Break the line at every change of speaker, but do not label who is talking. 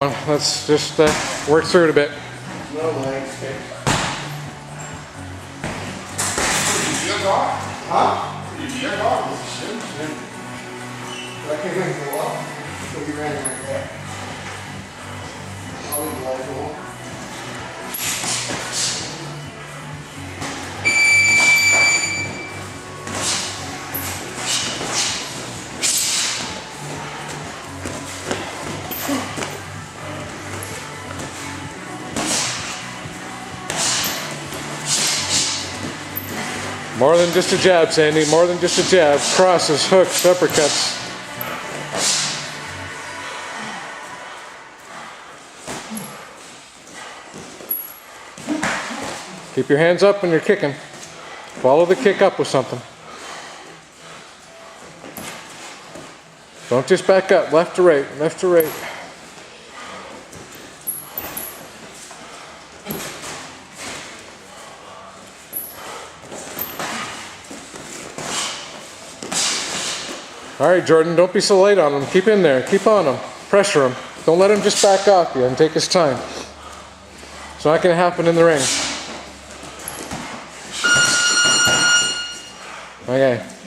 Let's just work through it a bit.
No legs, okay. You got? Huh? You got this shit. I can't make it well. So you ran right there. I'll leave the light go on.
More than just a jab, Sandy. More than just a jab. Crosses, hooks, uppercuts. Keep your hands up when you're kicking. Follow the kick up with something. Don't just back up. Left to right, left to right. All right, Jordan, don't be so late on him. Keep in there. Keep on him. Pressure him. Don't let him just back off you and take his time. It's not going to happen in the ring. Okay.